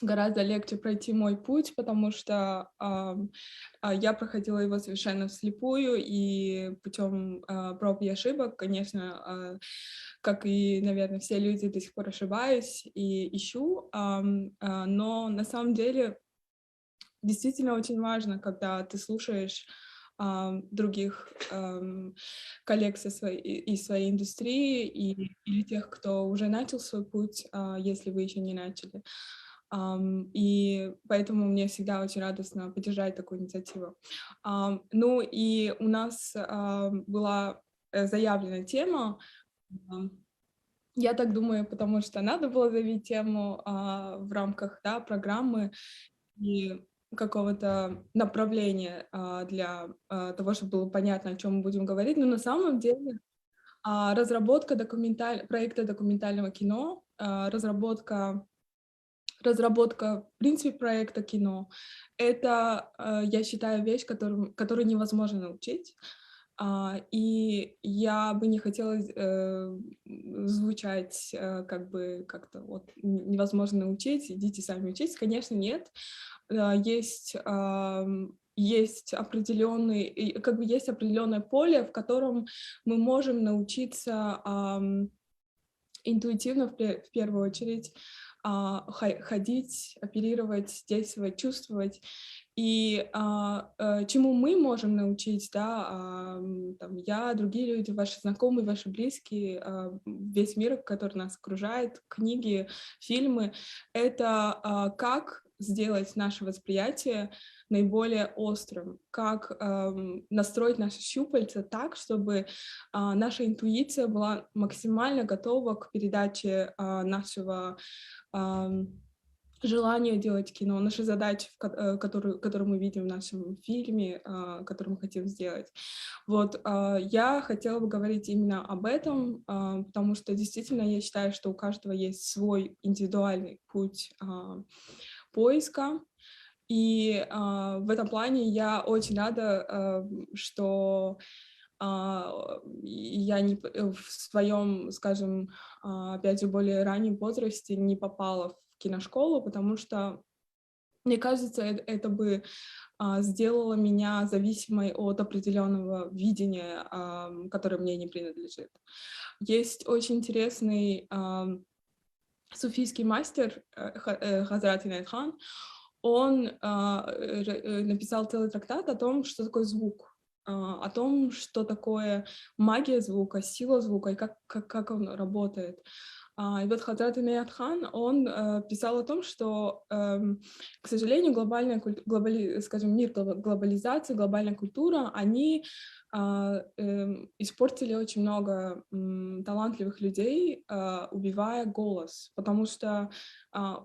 гораздо легче пройти мой путь, потому что я проходила его совершенно вслепую и путем проб и ошибок, конечно, как и, наверное, все люди, до сих пор ошибаюсь и ищу, но на самом деле действительно очень важно, когда ты слушаешь других коллег из своей индустрии или тех, кто уже начал свой путь, если вы еще не начали. И поэтому мне всегда очень радостно поддержать такую инициативу. Ну и у нас была заявлена тема. ам, Я так думаю, потому что надо было заявить тему в рамках, да, программы и какого-то направления для того, чтобы было понятно, о чем мы будем говорить. Но на самом деле разработка проекта документального кино, разработка, в принципе, проекта кино — это, я считаю, вещь, которую невозможно научить. И я бы не хотела звучать как бы как-то вот невозможно научить, идите сами учитесь. Конечно, нет. Есть определенный, как бы есть определенное поле, в котором мы можем научиться интуитивно в первую очередь ходить, оперировать, действовать, чувствовать. И чему мы можем научить, да, там, я, другие люди, ваши знакомые, ваши близкие, весь мир, который нас окружает, книги, фильмы, это как сделать наше восприятие наиболее острым, как настроить наши щупальца так, чтобы наша интуиция была максимально готова к передаче нашего желания делать кино, наши задачи, которую мы видим в нашем фильме, который мы хотим сделать. Вот, я хотела бы говорить именно об этом, потому что действительно я считаю, что у каждого есть свой индивидуальный путь поиска. И в этом плане я очень рада, что я в своем, скажем, опять же, более раннем возрасте не попала в киношколу, потому что, мне кажется, это бы сделало меня зависимой от определенного видения, которое мне не принадлежит. Есть очень интересный суфийский мастер Хазрат Инайт Хан. Он написал целый трактат о том, что такое звук, о том, что такое магия звука, сила звука и как он работает. И вот Хазрат Инайят Хан, он писал о том, что, к сожалению, скажем, мир глобализации, глобальная культура, они испортили очень много талантливых людей, убивая голос, потому что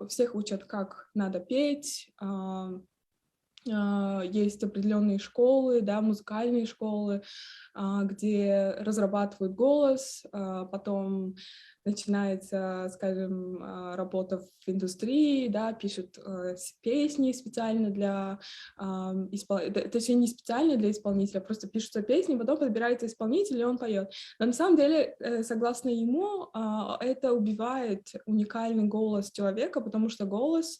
всех учат, как надо петь. Есть определенные школы, да, музыкальные школы, где разрабатывают голос, потом начинается, скажем, работа в индустрии, да, пишут песни специально для исполнителя, точнее, не специально для исполнителя, просто пишутся песни, потом подбирается исполнитель, и он поет. Но на самом деле, согласно ему, это убивает уникальный голос человека, потому что голос,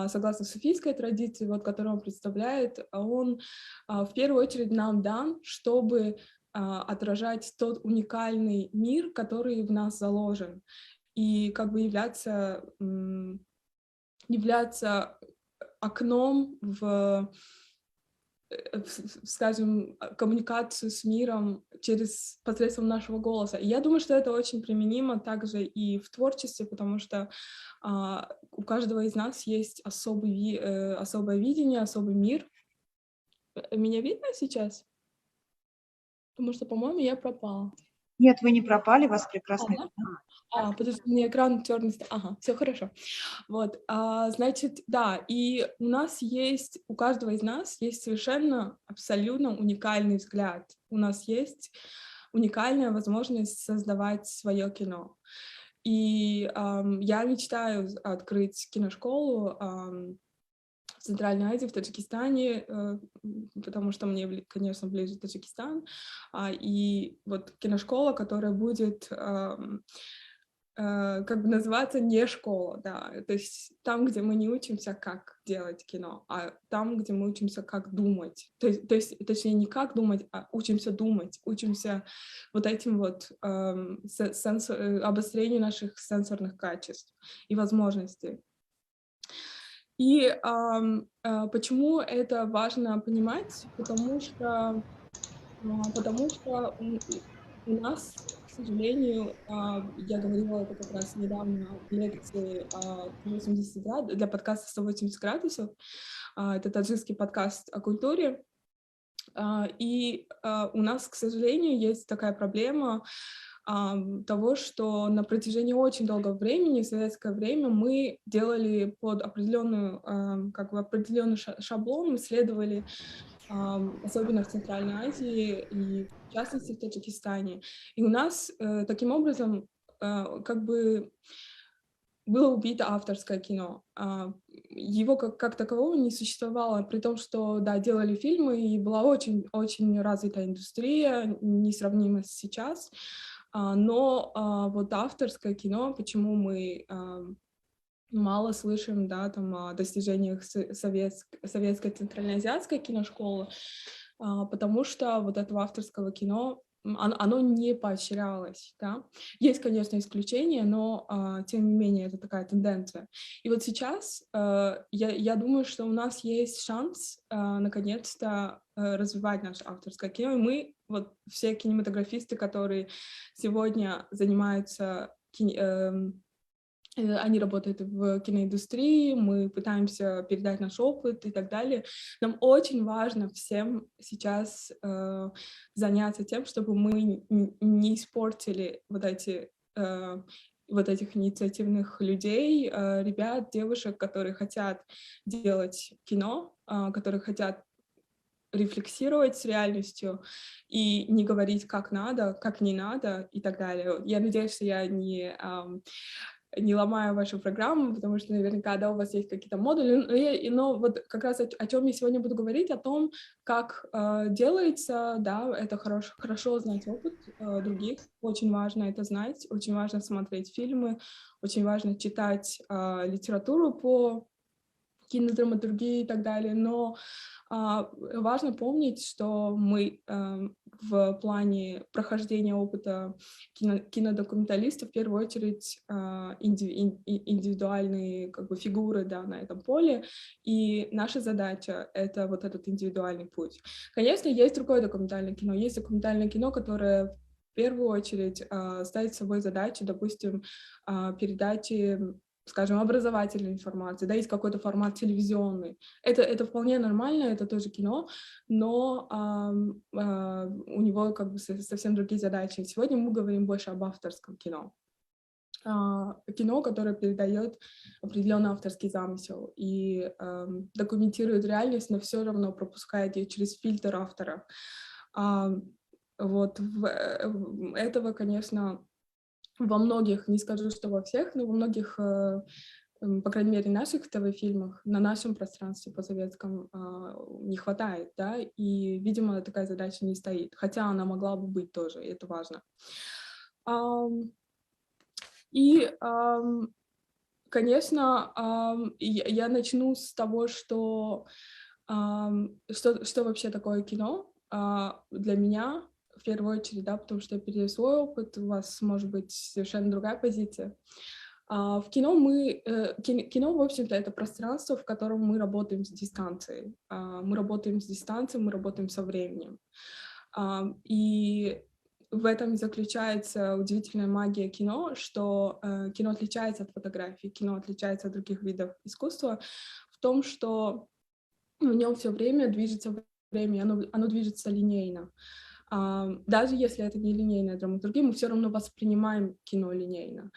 согласно суфийской традиции, вот, которую он представляет, он в первую очередь нам дан, чтобы отражать тот уникальный мир, который в нас заложен, и как бы являться окном скажем, коммуникацию с миром посредством нашего голоса. И я думаю, что это очень применимо также и в творчестве, потому что у каждого из нас есть особое видение, особый мир. Меня видно сейчас? Потому что, по-моему, я пропала. Нет, вы не пропали, вас прекрасно Да? видно. Подожди, у меня экран черный. Ага, все хорошо. Вот, значит, да, и у каждого из нас есть совершенно абсолютно уникальный взгляд. У нас есть уникальная возможность создавать свое кино. И я мечтаю открыть киношколу в Центральной Азии, в Таджикистане, потому что мне, конечно, ближе Таджикистан. И вот киношкола, которая будет как бы называться не школа, да, то есть там, где мы не учимся, как делать кино, а там, где мы учимся, как думать, то есть точнее, не как думать, а учимся думать, учимся вот этим вот обострению наших сенсорных качеств и возможностей. И почему это важно понимать? Потому что у нас, к сожалению, я говорила это как раз недавно в лекции 180 градусов, для подкаста 180 градусов. Это таджикский подкаст о культуре. И у нас, к сожалению, есть такая проблема того, что на протяжении очень долгого времени, в советское время, мы делали под определенную, как бы определенный шаблон, исследовали, особенно в Центральной Азии и, в частности, в Таджикистане. И у нас таким образом как бы было убито авторское кино. Его как такового не существовало, при том, что, да, делали фильмы, и была очень развитая индустрия, несравнима с сейчас. Но вот авторское кино, почему мы мало слышим, да, там, о достижениях советской центральноазиатской киношколы, потому что вот этого авторского кино, оно не поощрялось, да. Есть, конечно, исключения, но, тем не менее, это такая тенденция. И вот сейчас я думаю, что у нас есть шанс наконец-то развивать наше авторское кино, и мы, вот все кинематографисты, которые сегодня занимаются они работают в киноиндустрии, мы пытаемся передать наш опыт и так далее. Нам очень важно всем сейчас заняться тем, чтобы мы не испортили вот этих инициативных людей, ребят, девушек, которые хотят делать кино, которые хотят рефлексировать с реальностью и не говорить, как надо, как не надо и так далее. Я надеюсь, что я не ломаю вашу программу, потому что наверняка, да, у вас есть какие-то модули, но вот как раз о чем я сегодня буду говорить, о том, как делается, да, это хорошо знать опыт других, очень важно это знать, очень важно смотреть фильмы, очень важно читать литературу по кинодраматургии и так далее, но важно помнить, что мы в плане прохождения опыта кинодокументалиста в первую очередь индивидуальные как бы фигуры, да, на этом поле, и наша задача — это вот этот индивидуальный путь. Конечно, есть другое документальное кино, есть документальное кино, которое в первую очередь ставит собой задачу, допустим, передачи, скажем, образовательной информации, да, есть какой-то формат телевизионный. Это вполне нормально, это тоже кино, но у него как бы совсем другие задачи. Сегодня мы говорим больше об авторском кино. Кино, которое передает определенный авторский замысел и документирует реальность, но все равно пропускает ее через фильтр автора. Вот этого, конечно, во многих, не скажу, что во всех, но во многих, по крайней мере, наших ТВ-фильмах, на нашем пространстве постсоветском не хватает, да, и, видимо, такая задача не стоит, хотя она могла бы быть тоже, и это важно. И, конечно, я начну с того, что вообще такое кино для меня, в первую очередь, да, потому что я передаю свой опыт, у вас может быть совершенно другая позиция. В кино кино, в общем-то, это пространство, в котором мы работаем с дистанцией. Мы работаем с дистанцией, мы работаем со временем. И в этом заключается удивительная магия кино, что кино отличается от фотографии, кино отличается от других видов искусства в том, что в нем все время движется время, оно движется линейно. Даже если это не линейная драматургия, мы все равно воспринимаем кино линейно.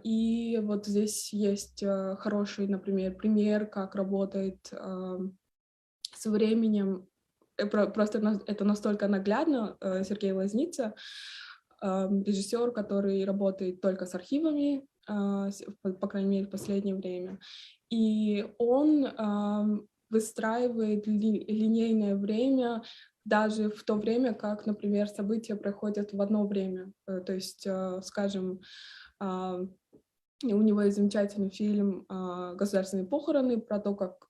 И вот здесь есть хороший, например, пример, как работает со временем. Просто это настолько наглядно. Сергей Лазница, режиссер, который работает только с архивами, по крайней мере, в последнее время. И он выстраивает линейное время даже в то время, как, например, события проходят в одно время. То есть, скажем, у него есть замечательный фильм «Государственные похороны» про то, как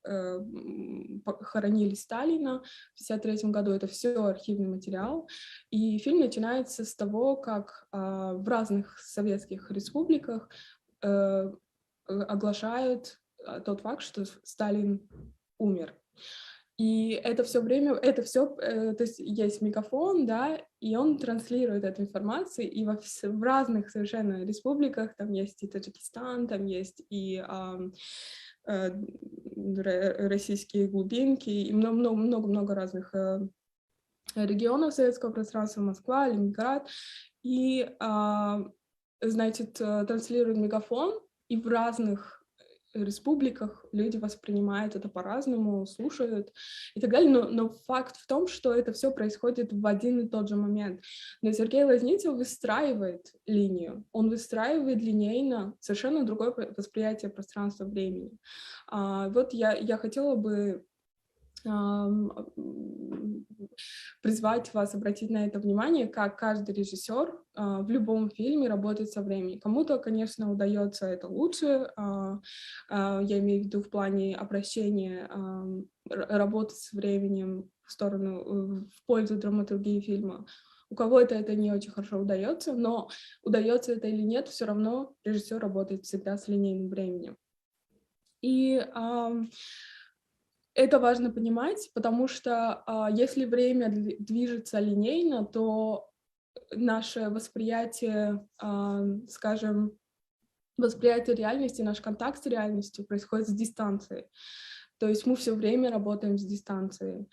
хоронили Сталина в 1953 году. Это все архивный материал. И фильм начинается с того, как в разных советских республиках оглашают тот факт, что Сталин умер. И это все время, то есть есть мегафон, да, и он транслирует эту информацию, и в разных совершенно республиках, там есть и Таджикистан, там есть и российские глубинки, и много-много разных регионов советского пространства, Москва, Ленинград, и, значит, транслирует мегафон, и в разных республиках люди воспринимают это по-разному, слушают и так далее, но факт в том, что это все происходит в один и тот же момент. Но Сергей Лазницев выстраивает линию, он выстраивает линейно совершенно другое восприятие пространства-времени. Вот я хотела бы призвать вас обратить на это внимание, как каждый режиссер в любом фильме работает со временем. Кому-то, конечно, удается это лучше, я имею в виду в плане обращения работы с временем в пользу драматургии фильма. У кого-то это не очень хорошо удается, но удается это или нет, все равно режиссер работает всегда с линейным временем. И это важно понимать, потому что если время движется линейно, то наше восприятие, скажем, восприятие реальности, наш контакт с реальностью происходит с дистанцией. То есть мы все время работаем с дистанцией.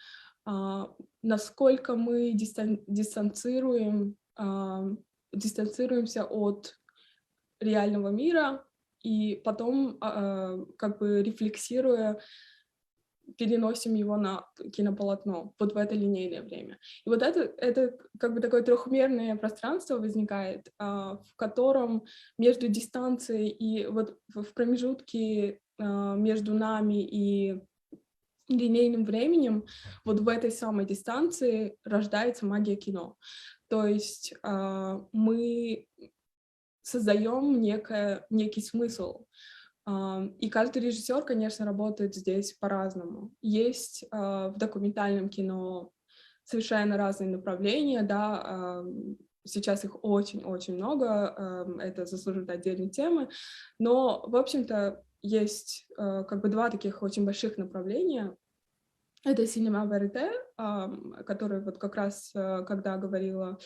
Насколько мы дистанцируемся от реального мира и потом, как бы рефлексируя, переносим его на кинополотно, вот в это линейное время. И вот это как бы такое трехмерное пространство возникает, в котором между дистанцией и вот в промежутке между нами и линейным временем, вот в этой самой дистанции рождается магия кино. То есть мы создаем некий смысл. И каждый режиссер, конечно, работает здесь по-разному. Есть в документальном кино совершенно разные направления, да, сейчас их очень-очень много, это заслуживает отдельной темы, но, в общем-то, есть как бы два таких очень больших направления. Это Cinema Verite, который вот как раз, когда говорила,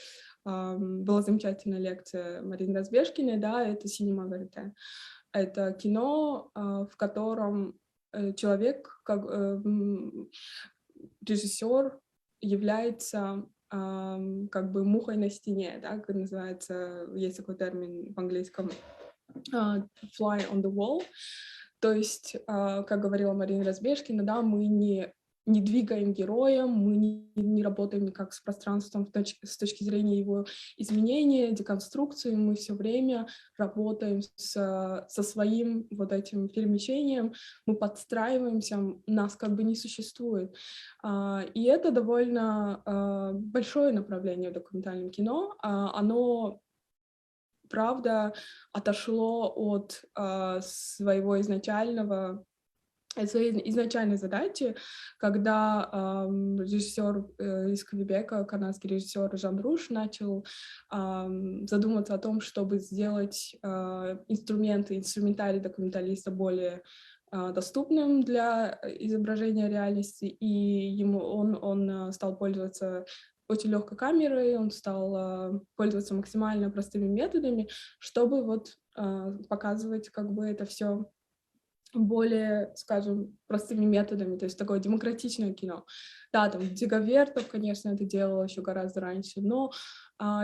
была замечательная лекция Марины Разбежкиной, да, это Cinema Verite. Это кино, в котором человек, как режиссер, является как бы мухой на стене, да, как называется, есть такой термин в английском, fly on the wall. То есть, как говорила Марина Разбежкина, да, мы не двигаем героем, мы не работаем никак с пространством с точки зрения его изменения, деконструкции, мы все время работаем со своим вот этим перемещением, мы подстраиваемся, нас как бы не существует. И это довольно большое направление в документальном кино, оно правда отошло от своей изначальной задачи, когда режиссер из Квебека, канадский режиссер Жан Руш, начал задуматься о том, чтобы сделать инструментарий документалиста более доступным для изображения реальности, и он стал пользоваться очень легкой камерой, он стал пользоваться максимально простыми методами, чтобы вот показывать как бы это все более, скажем, простыми методами, то есть такое демократичное кино. Да, там Дзига Вертов, конечно, это делал еще гораздо раньше, но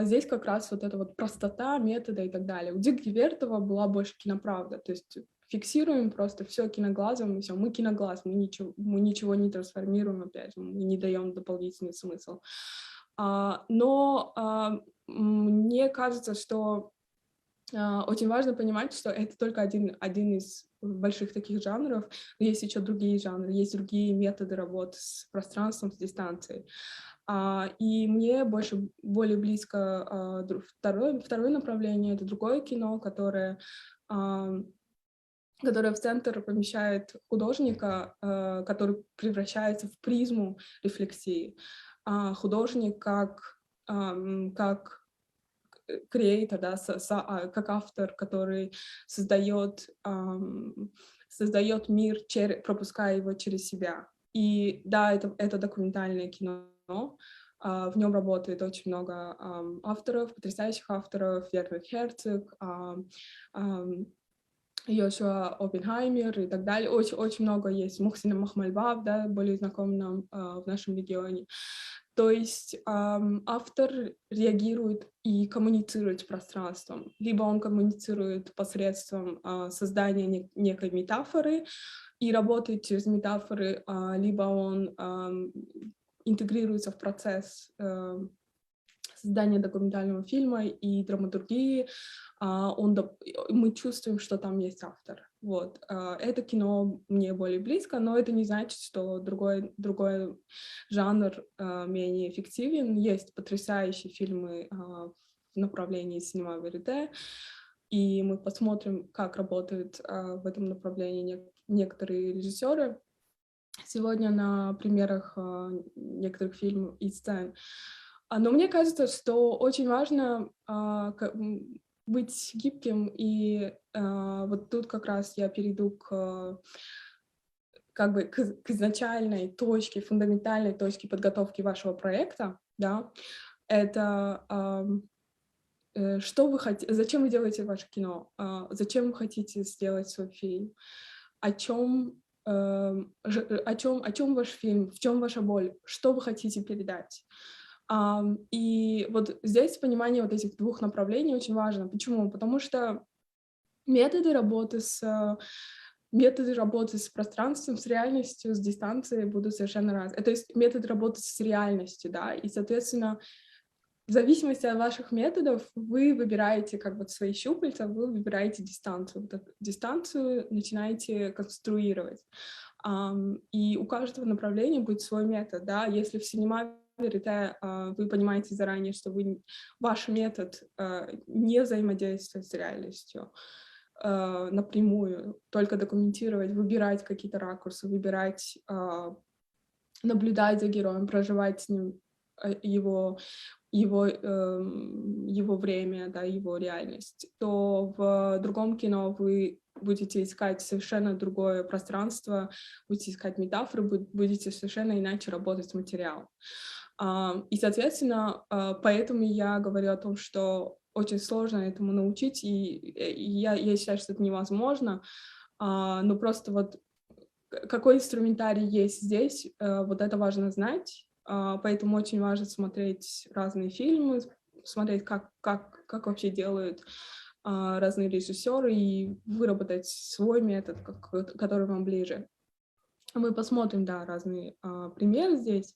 здесь как раз вот эта вот простота метода и так далее. У Дзиги Вертова была больше киноправда, то есть фиксируем просто все киноглазом, и все, мы киноглаз, мы ничего не трансформируем, опять же, мы не даем дополнительный смысл. Но мне кажется, что очень важно понимать, что это только один из больших таких жанров, но есть еще другие жанры, есть другие методы работы с пространством, с дистанцией. И мне более близко второе направление — это другое кино, которое в центр помещает художника, который превращается в призму рефлексии. Художник как креатор, да, как автор, который создает мир, пропуская его через себя. И да, это документальное кино. В нем работает очень много авторов, потрясающих авторов: Вернер Херцог, Йошуа Оппенхаймер и так далее. Очень много есть. Мухсин Махмальбав, да, более знаком нам в нашем регионе. То есть автор реагирует и коммуницирует с пространством. Либо он коммуницирует посредством создания некой метафоры и работает через метафоры, либо он интегрируется в процесс создания документального фильма и драматургии. Мы чувствуем, что там есть автор. Вот. Это кино мне более близко, но это не значит, что другой жанр менее эффективен. Есть потрясающие фильмы в направлении синема верите, и мы посмотрим, как работают в этом направлении некоторые режиссеры сегодня на примерах некоторых фильмов и сцен. Но мне кажется, что очень важно быть гибким, и вот тут как раз я перейду к изначальной точке, фундаментальной точке подготовки вашего проекта, да. Это что вы хотите, зачем вы делаете ваше кино, зачем вы хотите сделать свой фильм, о чем ваш фильм, в чем ваша боль, что вы хотите передать. И вот здесь понимание вот этих двух направлений очень важно. Почему? Потому что методы работы с пространством, с реальностью, с дистанцией будут совершенно разные. То есть метод работы с реальностью, да, и, соответственно, в зависимости от ваших методов вы выбираете как бы свои щупальца, вы выбираете дистанцию. Вот эту дистанцию начинаете конструировать. И у каждого направления будет свой метод, да. Если в синема верите вы понимаете заранее, что ваш метод не взаимодействует с реальностью напрямую, только документировать, выбирать какие-то ракурсы, наблюдать за героем, проживать с ним его время, да, его реальность, то в другом кино вы будете искать совершенно другое пространство, будете искать метафоры, будете совершенно иначе работать с материалом. И, соответственно, поэтому я говорю о том, что очень сложно этому научить, и я считаю, что это невозможно, но просто вот какой инструментарий есть здесь, вот это важно знать, поэтому очень важно смотреть разные фильмы, смотреть, как вообще делают разные режиссеры, и выработать свой метод, который вам ближе. Мы посмотрим, да, разные примеры здесь.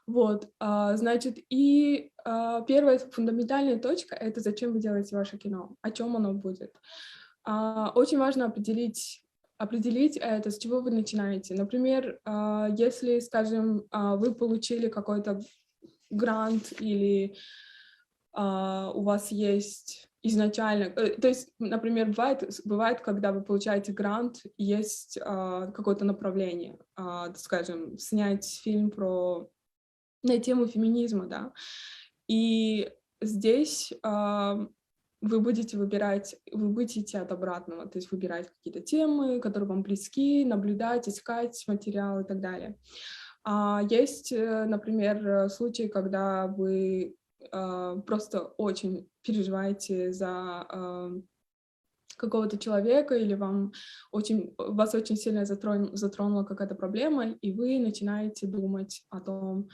Вот, значит, и первая фундаментальная точка — это зачем вы делаете ваше кино, о чем оно будет. Очень важно определить это, с чего вы начинаете. Например, если, скажем, вы получили какой-то грант или у вас есть изначально... То есть, например, бывает, когда вы получаете грант, есть какое-то направление, скажем, снять фильм на тему феминизма, да. И здесь вы будете идти от обратного, то есть выбирать какие-то темы, которые вам близки, наблюдать, искать материал и так далее. Есть, например, случаи, когда вы просто очень переживаете за какого-то человека, или вас очень сильно затронула какая-то проблема, и вы начинаете думать о том,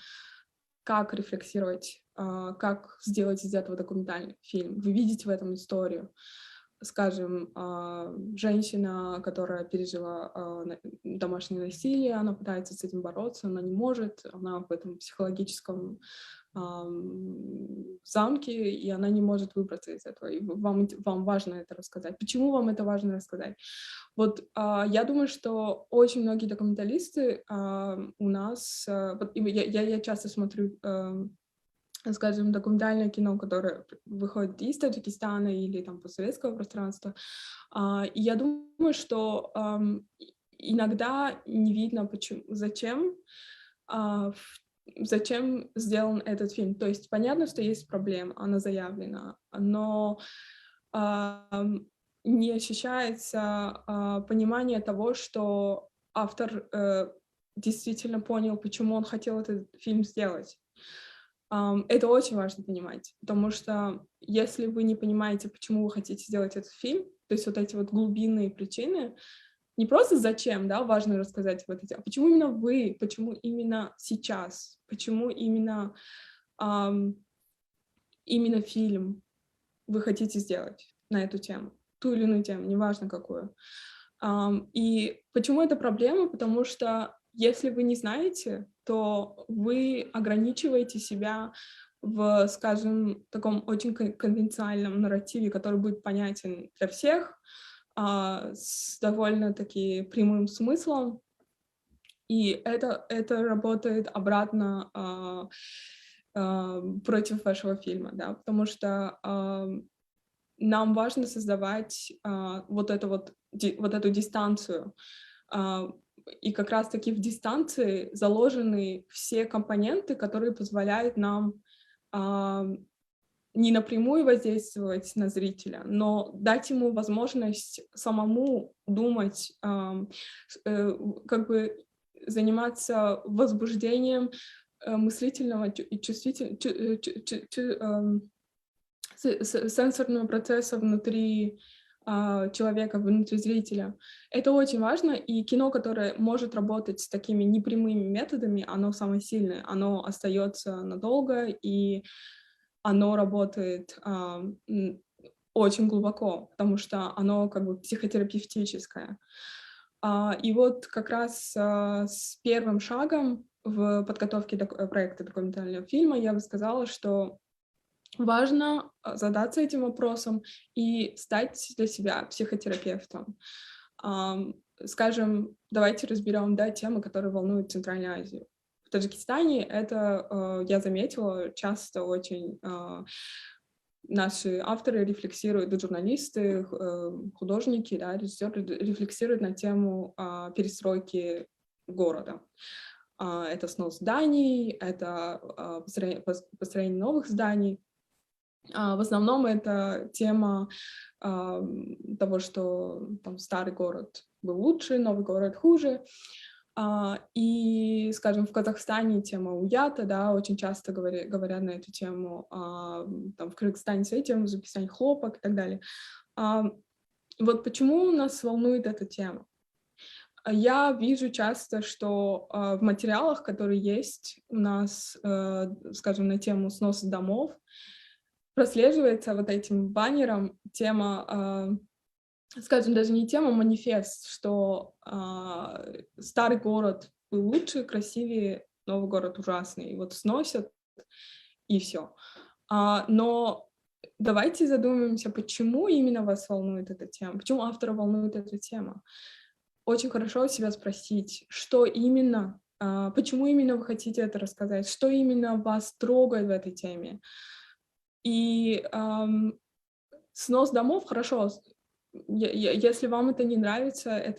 как рефлексировать, как сделать из этого документальный фильм. Вы видите в этом историю. скажем, женщина, которая пережила домашнее насилие, она пытается с этим бороться, она не может, она в этом психологическом замке, и она не может выбраться из этого. И вам важно это рассказать. Почему вам это важно рассказать? Вот я думаю, что очень многие документалисты у нас... вот я часто смотрю скажем, документальное кино, которое выходит из Таджикистана или там постсоветского пространства. И я думаю, что иногда не видно, а, в- зачем сделан этот фильм. То есть понятно, что есть проблема, она заявлена, но не ощущается понимание того, что автор действительно понял, почему он хотел этот фильм сделать. Это очень важно понимать, потому что если вы не понимаете, почему вы хотите сделать этот фильм, то есть вот эти вот глубинные причины, не просто зачем, да, важно рассказать вот эти, а почему именно вы, почему именно сейчас, почему ам, именно фильм вы хотите сделать на эту тему, ту или иную тему, неважно какую. И почему это проблема? Потому что если вы не знаете, то вы ограничиваете себя в, скажем, таком очень конвенциональном нарративе, который будет понятен для всех, с довольно-таки прямым смыслом, и это работает обратно против вашего фильма, да, потому что нам важно создавать вот эту дистанцию. А, и как раз-таки в дистанции заложены все компоненты, которые позволяют нам а, не напрямую воздействовать на зрителя, но дать ему возможность самому думать, как бы заниматься возбуждением мыслительного и сенсорного процесса внутри человека, внутри зрителя. Это очень важно, и кино, которое может работать с такими непрямыми методами, оно самое сильное, оно остается надолго, и оно работает очень глубоко, потому что оно как бы психотерапевтическое. И вот как раз с первым шагом в подготовке проекта документального фильма я бы сказала, что важно задаться этим вопросом и стать для себя психотерапевтом. Скажем, давайте разберем, да, темы, которые волнуют Центральную Азию. В Таджикистане это, я заметила, часто очень наши авторы рефлексируют, да, журналисты, художники, да, режиссеры рефлексируют на тему перестройки города. Это снос зданий, это построение новых зданий. В основном это тема того, что там старый город был лучше, новый город хуже. И, скажем, в Казахстане тема уята, да, очень часто говорят на эту тему, там в Кыргызстане с этим, в Узбекистане хлопок и так далее. Вот почему нас волнует эта тема? Я вижу часто, что в материалах, которые есть у нас, скажем, на тему сноса домов, прослеживается вот этим баннером тема, скажем, даже не тема, манифест, что старый город был лучше, красивее, новый город ужасный. И вот сносят, и все. Но давайте задумаемся, почему именно вас волнует эта тема, почему автора волнует эта тема. Очень хорошо себя спросить, что именно, почему именно вы хотите это рассказать, что именно вас трогает в этой теме. И снос домов хорошо, если вам это не нравится,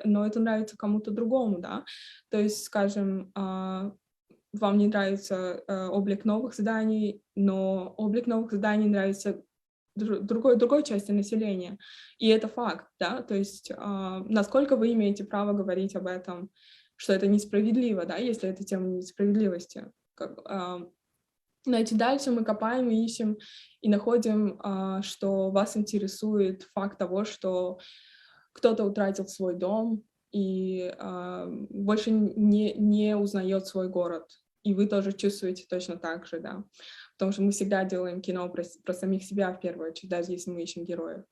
но это нравится кому-то другому, да. То есть, скажем, вам не нравится облик новых зданий, но облик новых зданий нравится другой части населения. И это факт, да. То есть, насколько вы имеете право говорить об этом, что это несправедливо, да, если это тема несправедливости. Значит, дальше мы копаем, ищем и находим, что вас интересует факт того, что кто-то утратил свой дом и больше не узнает свой город. И вы тоже чувствуете точно так же, да. Потому что мы всегда делаем кино про самих себя в первую очередь, даже если мы ищем героев.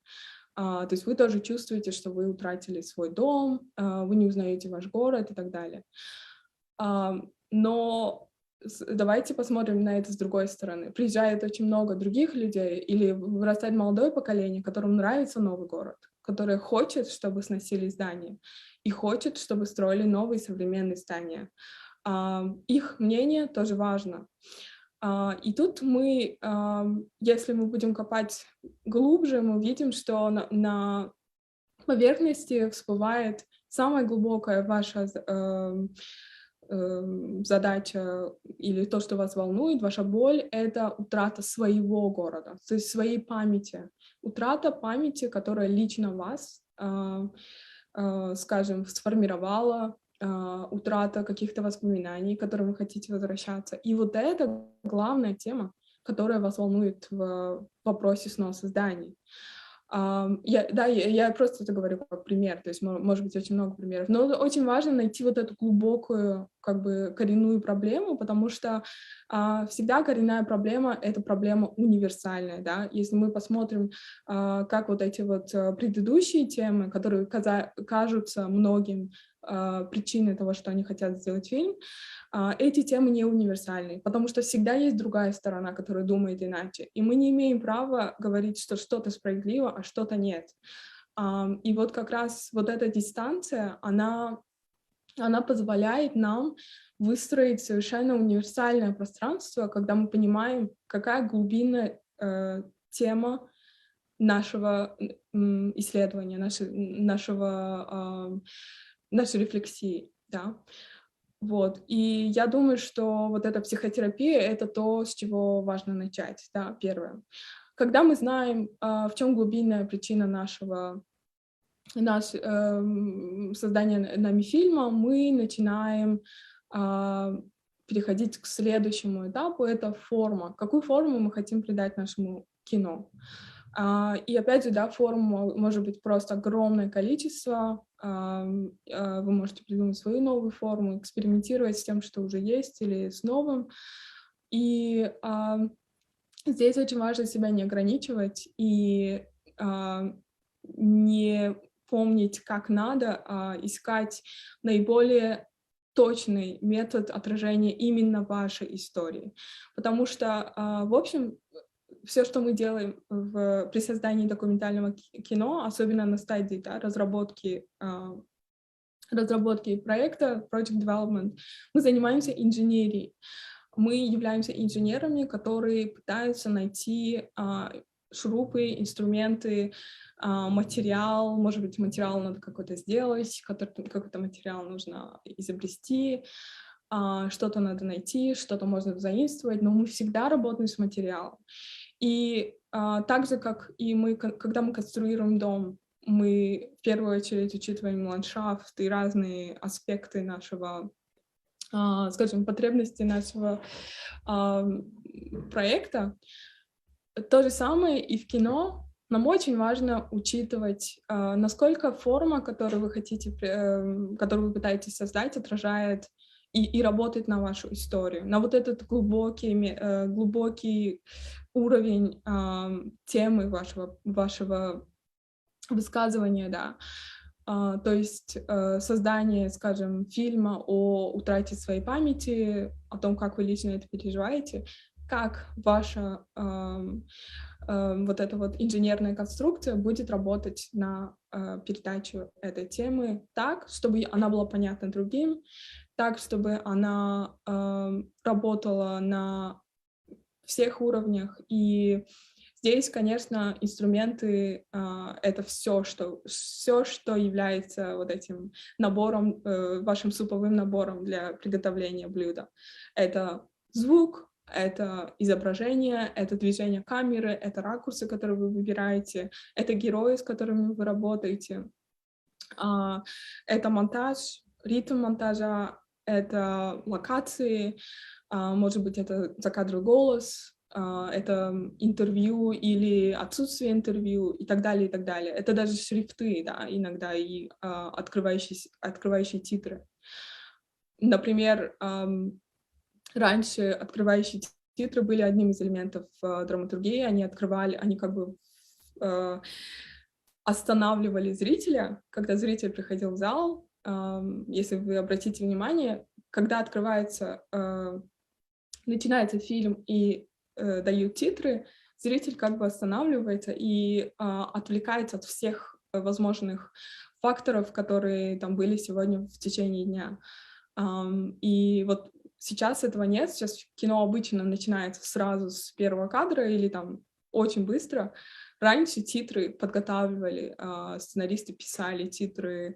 То есть вы тоже чувствуете, что вы утратили свой дом, вы не узнаете ваш город и так далее. Но давайте посмотрим на это с другой стороны. Приезжает очень много других людей или вырастает молодое поколение, которому нравится новый город, которое хочет, чтобы сносили здания, и хочет, чтобы строили новые современные здания. Их мнение тоже важно. И тут мы, если мы будем копать глубже, мы увидим, что на поверхности всплывает самая глубокая ваша задача или то, что вас волнует, ваша боль — это утрата своего города, то есть своей памяти. Утрата памяти, которая лично вас, скажем, сформировала, утрата каких-то воспоминаний, к которым вы хотите возвращаться. И вот это главная тема, которая вас волнует в вопросе сноса зданий. Я просто это говорю как пример, то есть может быть очень много примеров, но очень важно найти вот эту глубокую, как бы, коренную проблему, потому что всегда коренная проблема — это проблема универсальная, да, если мы посмотрим, как вот эти вот предыдущие темы, которые кажутся многим причиной того, что они хотят сделать фильм, эти темы не универсальны, потому что всегда есть другая сторона, которая думает иначе, и мы не имеем права говорить, что что-то справедливо, а что-то нет. И вот как раз вот эта дистанция, она позволяет нам выстроить совершенно универсальное пространство, когда мы понимаем, какая глубинная тема нашего исследования, нашей рефлексии, да. Вот. И я думаю, что вот эта психотерапия — это то, с чего важно начать, да, первое. Когда мы знаем, в чем глубинная причина создания нами фильма, мы начинаем переходить к следующему этапу — это форма. Какую форму мы хотим придать нашему кино? И опять же, да, форм может быть просто огромное количество. Вы можете придумать свою новую форму, экспериментировать с тем, что уже есть, или с новым. И здесь очень важно себя не ограничивать и не помнить, как надо, искать наиболее точный метод отражения именно вашей истории. Потому что, в общем, все, что мы делаем при создании документального кино, особенно на стадии, да, разработки проекта, project development, мы занимаемся инженерией. Мы являемся инженерами, которые пытаются найти шурупы, инструменты, материал, может быть, материал надо какой-то сделать, какой-то материал нужно изобрести, что-то надо найти, что-то можно заимствовать, но мы всегда работаем с материалом. И так же, как и мы, когда мы конструируем дом, мы в первую очередь учитываем ландшафт и разные аспекты нашего, скажем, потребности нашего проекта. То же самое и в кино. Нам очень важно учитывать, насколько форма, которую вы которую вы пытаетесь создать, отражает и работает на вашу историю, на вот этот глубокий уровень темы вашего высказывания, да. То есть создание, скажем, фильма о утрате своей памяти, о том, как вы лично это переживаете, как ваша вот эта вот инженерная конструкция будет работать на передачу этой темы так, чтобы она была понятна другим, так, чтобы она работала на всех уровнях. И здесь, конечно, инструменты — это все, что является вот этим набором, вашим суповым набором для приготовления блюда. Это звук, это изображение, это движение камеры, это ракурсы, которые вы выбираете, это герои, с которыми вы работаете, это монтаж, ритм монтажа, это локации, может быть, это закадровый голос, это интервью или отсутствие интервью и так далее, и так далее. Это даже шрифты, да, иногда и открывающие титры. Например, раньше открывающие титры были одним из элементов драматургии, они как бы останавливали зрителя, когда зритель приходил в зал. Если вы обратите внимание, когда начинается фильм и дают титры, зритель как бы останавливается и отвлекается от всех возможных факторов, которые там были сегодня в течение дня. И вот сейчас этого нет, сейчас кино обычно начинается сразу с первого кадра или там очень быстро. Раньше титры подготавливали, сценаристы писали титры,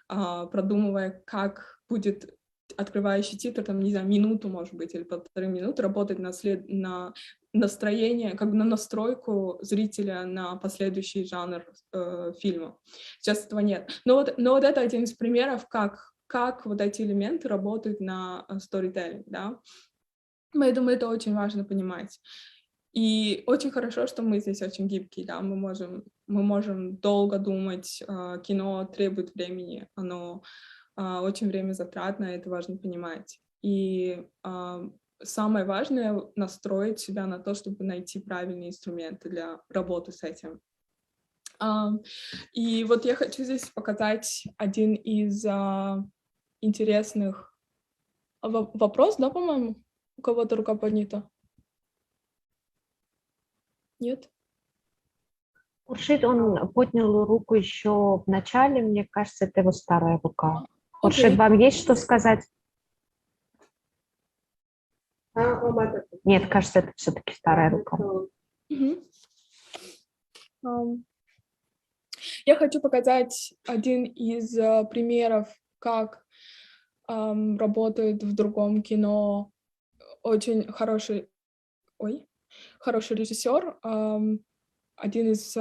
продумывая, как будет открывающий титр, там, не знаю, минуту, может быть, или 1,5 минуты, работать на настроение, как бы на настройку зрителя на последующий жанр фильма. Сейчас этого нет. Но вот это один из примеров, как вот эти элементы работают на storytelling, да. Я думаю, это очень важно понимать. И очень хорошо, что мы здесь очень гибкие, да, мы можем долго думать, кино требует времени, оно очень время затратно, это важно понимать. И самое важное — настроить себя на то, чтобы найти правильные инструменты для работы с этим. И вот я хочу здесь показать один из интересных вопрос, да, по-моему, у кого-то рука поднята? Нет? Хуршид, он поднял руку еще в начале, мне кажется, это его старая рука. Хуршид, Окей. вам есть что сказать? Нет, кажется, это все-таки старая рука. Я хочу показать один из примеров, как работает в другом кино очень хороший режиссер. Один из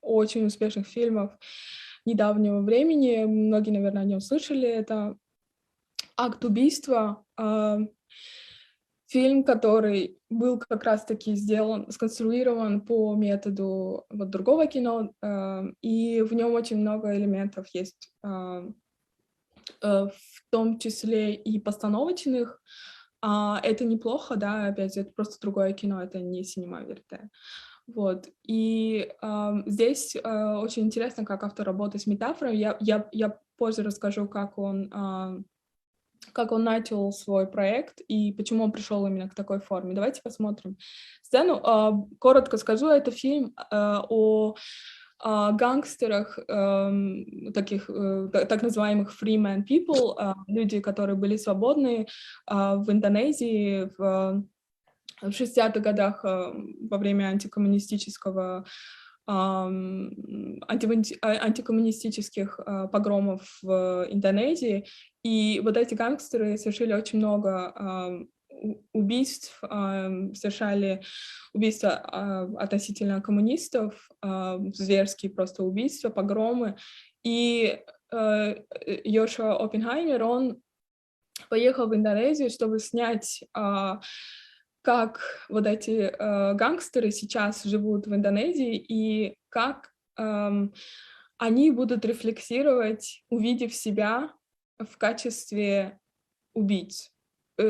очень успешных фильмов недавнего времени, многие, наверное, о нем слышали, это «Акт убийства». Фильм, который был как раз-таки сконструирован по методу вот другого кино, и в нем очень много элементов есть, в том числе и постановочных. Это неплохо, да, опять же, это просто другое кино, это не синема верте. Вот. И здесь очень интересно, как автор работает с метафорой. Я позже расскажу, как он начал свой проект и почему он пришел именно к такой форме. Давайте посмотрим сцену. Коротко скажу, это фильм о гангстерах, таких так называемых free man people, люди, которые были свободны в Индонезии в 60-х годах во время антикоммунистических погромов в Индонезии. И вот эти гангстеры совершили очень много убийств, совершали убийства относительно коммунистов, зверские просто убийства, погромы. И Йошуа Оппенгеймер, он поехал в Индонезию, чтобы снять, как вот эти гангстеры сейчас живут в Индонезии и как они будут рефлексировать, увидев себя в качестве убийц,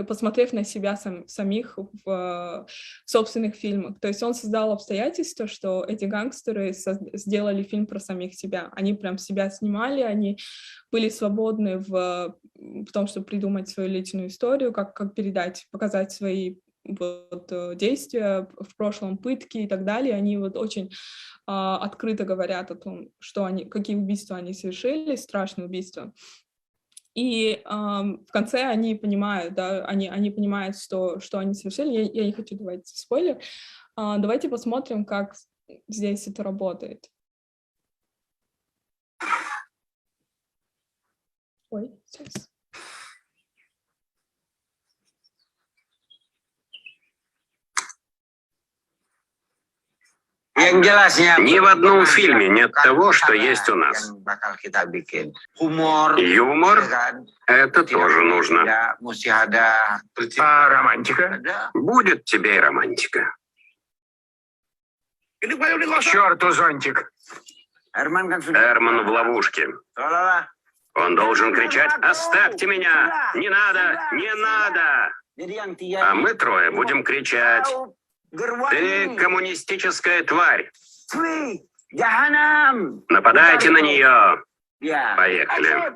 посмотрев на себя самих в собственных фильмах. То есть он создал обстоятельства, что эти гангстеры сделали фильм про самих себя. Они прям себя снимали, они были свободны в том, чтобы придумать свою личную историю, как показать свои вот действия в прошлом, пытки и так далее. Они вот очень открыто говорят о том, какие убийства они совершили, страшные убийства. И в конце они понимают, да, они понимают, что они совершили. Я не хочу давать спойлер. Давайте посмотрим, как здесь это работает. Сейчас. Ни в одном фильме нет того, что есть у нас. Юмор — это тоже нужно. А романтика? Будет тебе и романтика. К черту зонтик! Эрман в ловушке. Он должен кричать: «Оставьте меня! Не надо! Не надо!» А мы трое будем кричать: «Ты коммунистическая тварь! Нападайте на нее. Поехали.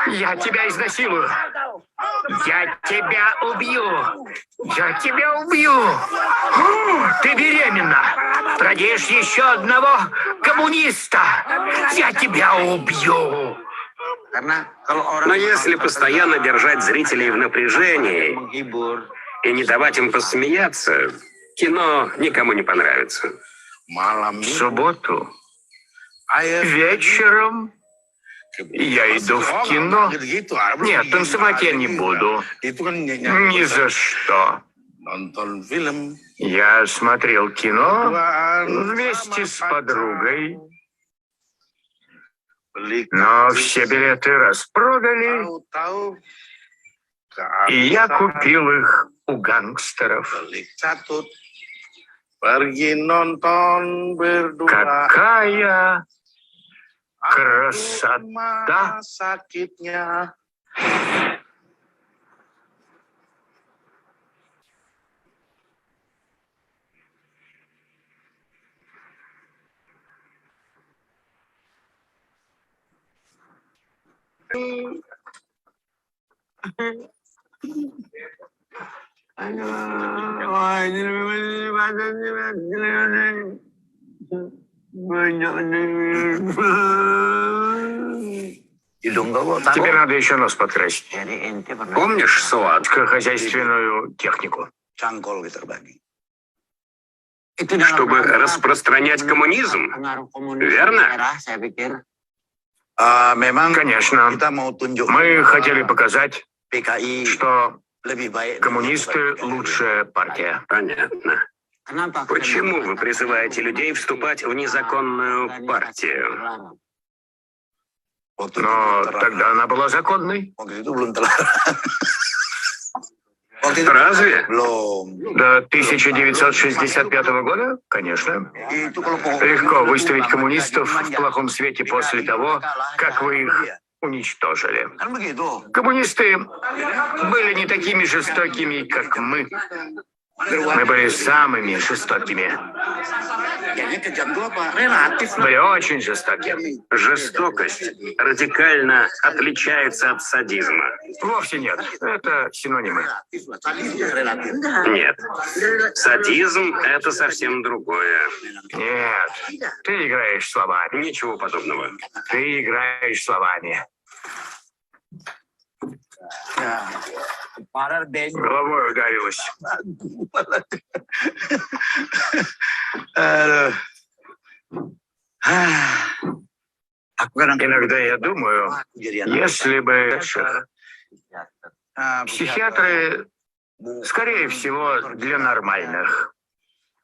Я тебя изнасилую. Я тебя убью. Я тебя убью. Ты беременна. Родишь еще одного коммуниста. Я тебя убью. Но если постоянно держать зрителей в напряжении и не давать им посмеяться, кино никому не понравится. В субботу вечером я иду в кино. Нет, танцевать я не буду. Ни за что. Я смотрел кино вместе с подругой, но все билеты распродали, и я купил их у гангстеров. Какая красота! Тебе надо еще нос подкрасить. Помнишь СОАТ? Хозяйственную технику. Чтобы распространять коммунизм, верно? Конечно. Мы хотели показать, что коммунисты – лучшая партия. Понятно. Почему вы призываете людей вступать в незаконную партию? Но тогда она была законной. Разве? До 1965 года, конечно. Легко выставить коммунистов в плохом свете после того, как вы их уничтожили. Коммунисты были не такими жестокими, как мы. Мы были самыми жестокими. Были очень жестокими. Жестокость радикально отличается от садизма. Вовсе нет. Это синонимы. Нет. Садизм – это совсем другое. Нет. Ты играешь словами. Ничего подобного. Ты играешь словами. Головой ударилась. Иногда я думаю, если бы психиатры, скорее всего, для нормальных.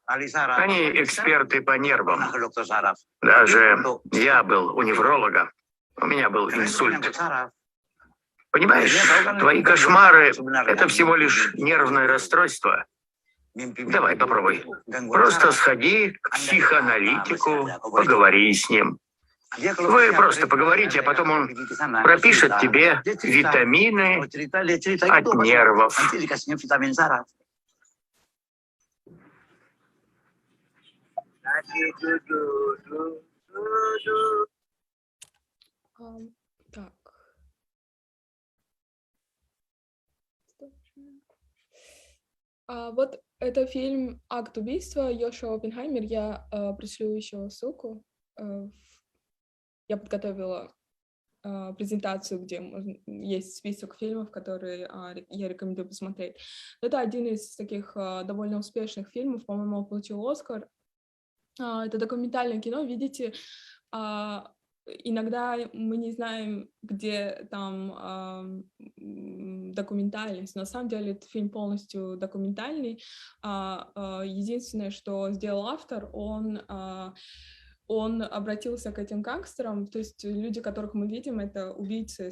Они эксперты по нервам. Даже я был у невролога. У меня был инсульт. Понимаешь, твои кошмары – это всего лишь нервное расстройство. Давай, попробуй. Просто сходи к психоаналитику, поговори с ним. Вы просто поговорите, а потом он пропишет тебе витамины от нервов. Так. Вот это фильм «Акт убийства» Йошуа Оппенгеймер. Я пришлю еще ссылку. Я подготовила презентацию, где есть список фильмов, которые я рекомендую посмотреть. Это один из таких довольно успешных фильмов. По-моему, он получил «Оскар». Это документальное кино. Видите, иногда мы не знаем, где там документальность. На самом деле этот фильм полностью документальный. Единственное, что сделал автор, он обратился к этим гангстерам, то есть люди, которых мы видим, это убийцы,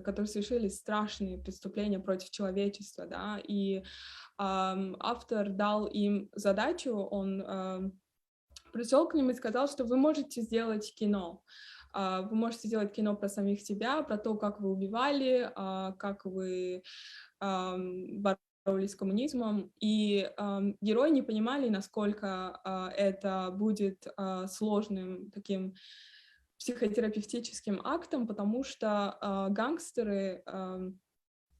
которые совершили страшные преступления против человечества, да, и автор дал им задачу, он пришел к ним и сказал, что вы можете сделать кино. Вы можете сделать кино про самих себя, про то, как вы убивали, как вы боролись с коммунизмом, и герои не понимали, насколько это будет сложным таким психотерапевтическим актом, потому что гангстеры,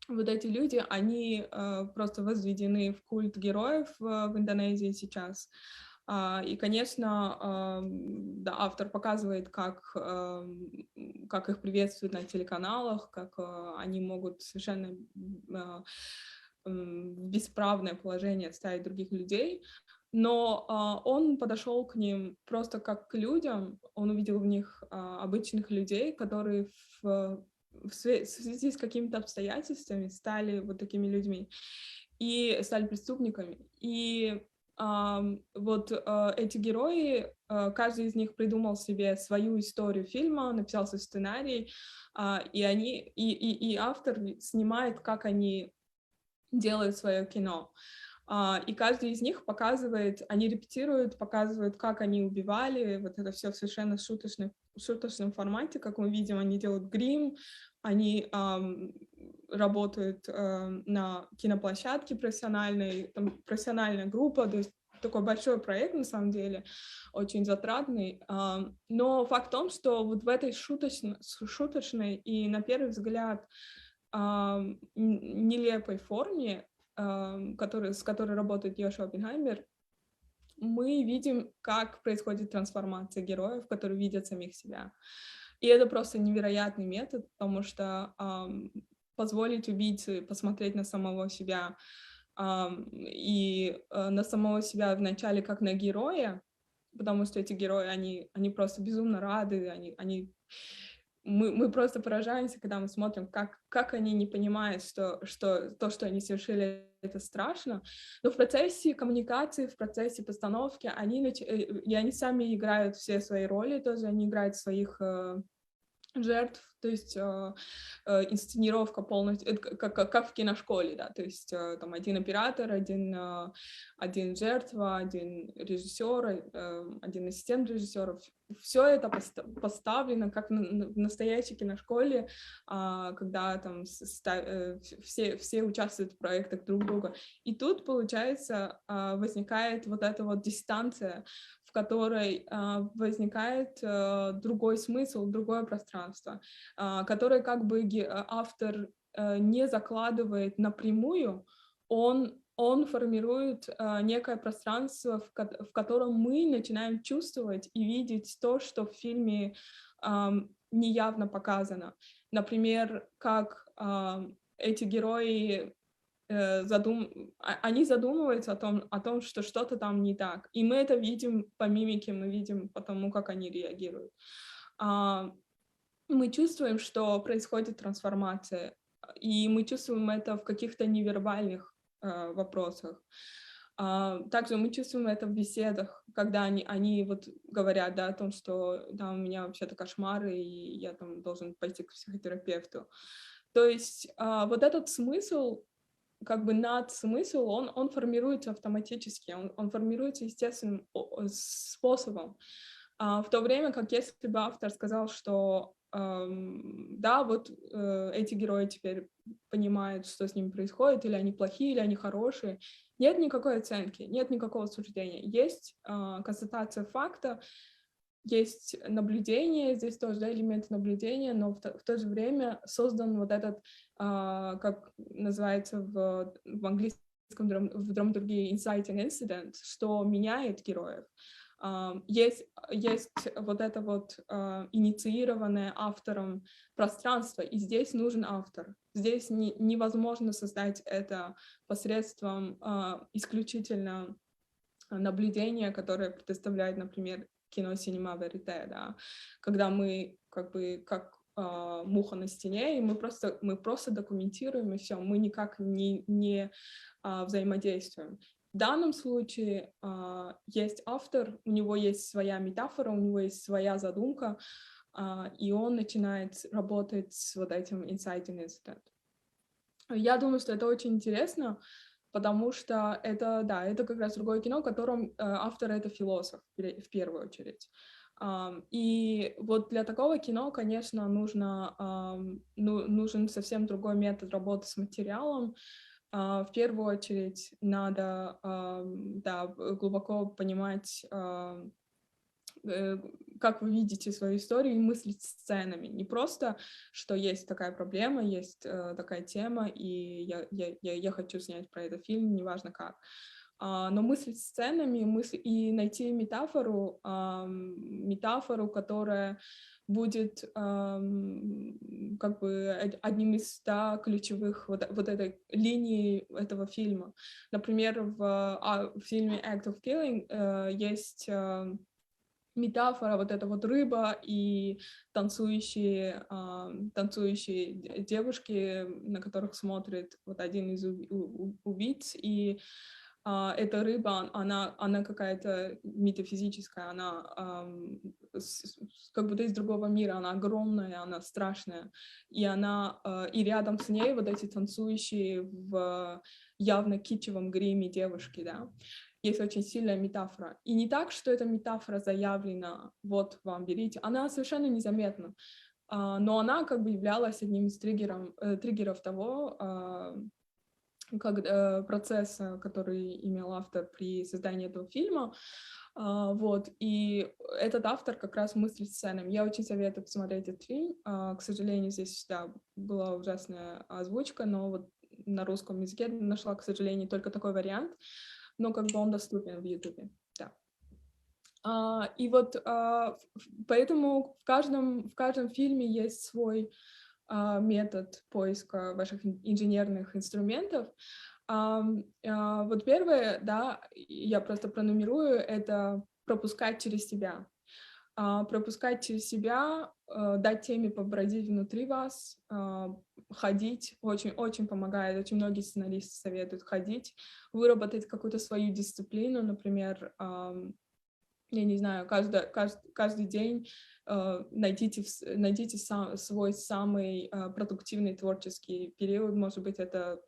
вот эти люди, они просто возведены в культ героев в Индонезии сейчас. И, конечно, да, автор показывает, как их приветствуют на телеканалах, как они могут совершенно в бесправное положение ставить других людей, но он подошел к ним просто как к людям, он увидел в них обычных людей, которые в связи с какими-то обстоятельствами стали вот такими людьми и стали преступниками. И вот эти герои, каждый из них придумал себе свою историю фильма, написал свой сценарий, и автор снимает, как они делают свое кино. И каждый из них показывает, они репетируют, показывают, как они убивали, вот это все в совершенно шуточном формате, как мы видим, они делают грим, они работают на киноплощадке профессиональной, там профессиональная группа, то есть такой большой проект, на самом деле, очень затратный, но факт в том, что вот в этой шуточной и, на первый взгляд, нелепой форме, с которой работает Йошуа Оппенгеймер, мы видим, как происходит трансформация героев, которые видят самих себя. И это просто невероятный метод, потому что позволить убийце посмотреть на самого себя и на самого себя вначале как на героя, потому что эти герои, они просто безумно рады, мы просто поражаемся, когда мы смотрим, как они не понимают, что то, что они совершили, это страшно. Но в процессе коммуникации, в процессе постановки, они сами играют все свои роли тоже, они играют своих жертв, то есть инсценировка полностью, как в киношколе, да, то есть там один оператор, один жертва, один режиссер, один ассистент режиссера, все это поставлено как в настоящей киношколе, когда там все участвуют в проектах друг друга. И тут, получается, возникает вот эта вот дистанция, в которой возникает другой смысл, другое пространство, которое как бы автор не закладывает напрямую, он формирует некое пространство, в котором мы начинаем чувствовать и видеть то, что в фильме неявно показано. Например, как эти герои они задумываются о том, что что-то там не так. И мы это видим по мимике, мы видим по тому, как они реагируют. Мы чувствуем, что происходит трансформация, и мы чувствуем это в каких-то невербальных вопросах. Также мы чувствуем это в беседах, когда они вот говорят, да, о том, что да, у меня вообще-то кошмары, и я там должен пойти к психотерапевту. То есть вот этот смысл, как бы надсмысл, он формируется автоматически, он формируется естественным способом. В то время как если бы автор сказал, что да, вот эти герои теперь понимают, что с ними происходит, или они плохие, или они хорошие, нет никакой оценки, нет никакого суждения. Есть констатация факта, есть наблюдение, здесь тоже, да, элемент наблюдения, но в то же время создан вот этот, как называется в английском, в драматургии inciting incident, что меняет героев. Есть вот это вот инициированное автором пространство, и здесь нужен автор. Здесь невозможно создать это посредством исключительно наблюдения, которое предоставляет, например, кино «Синема Верите», да, когда мы как бы как муха на стене, и мы просто документируем, и все, мы никак не взаимодействуем. В данном случае есть автор, у него есть своя метафора, у него есть своя задумка, и он начинает работать с вот этим inciting incident. Я думаю, что это очень интересно, потому что это как раз другое кино, в котором автор — это философ в первую очередь. И вот для такого кино, конечно, нужен совсем другой метод работы с материалом, В первую очередь надо глубоко понимать, как вы видите свою историю и мыслить сценами. Не просто, что есть такая проблема, есть такая тема, и я хочу снять про этот фильм, неважно как. Но мыслить сценами и найти метафору, которая будет как бы одним из ключевых вот этой линии этого фильма. Например, в фильме Act of Killing есть метафора, вот эта вот рыба и танцующие девушки, на которых смотрит вот один из убийц, и эта рыба, она какая-то метафизическая, она как будто из другого мира, она огромная, она страшная, и рядом с ней вот эти танцующие в явно китчевом гриме девушки, да. Есть очень сильная метафора. И не так, что эта метафора заявлена, вот вам берите, она совершенно незаметна, но она как бы являлась одним из триггеров того, процесса, который имел автор при создании этого фильма. Вот, и этот автор как раз мыслит сценами. Я очень советую посмотреть этот фильм. К сожалению, здесь была ужасная озвучка, но вот на русском языке нашла, к сожалению, только такой вариант, но как бы он доступен в Ютубе, да. И вот поэтому в каждом фильме есть свой метод поиска ваших инженерных инструментов. Вот первое, да, я просто пронумерую, это пропускать через себя. Пропускать через себя, дать теме побродить внутри вас, ходить, очень помогает, очень многие сценаристы советуют ходить, выработать какую-то свою дисциплину, например, я не знаю, каждый день найдите свой самый продуктивный творческий период, может быть, это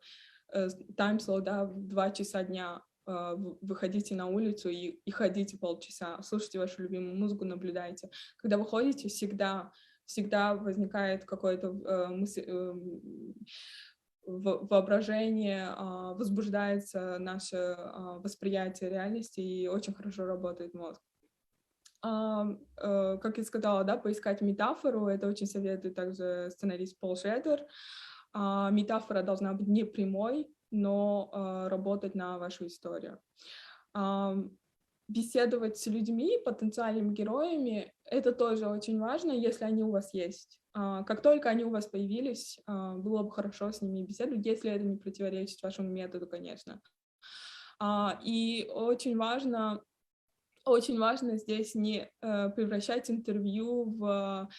таймслот, да, в 2 часа дня. Выходите на улицу и ходите полчаса, слушайте вашу любимую музыку, наблюдайте. Когда вы ходите, всегда возникает какое-то воображение, возбуждается наше восприятие реальности, и очень хорошо работает мозг. Как я сказала, да, поискать метафору, это очень советует также сценарист Пол Шредер. Метафора должна быть не прямой, но работать на вашу историю. Беседовать с людьми, потенциальными героями, это тоже очень важно, если они у вас есть. Как только они у вас появились, было бы хорошо с ними беседовать, если это не противоречит вашему методу, конечно. И очень важно здесь не превращать интервью в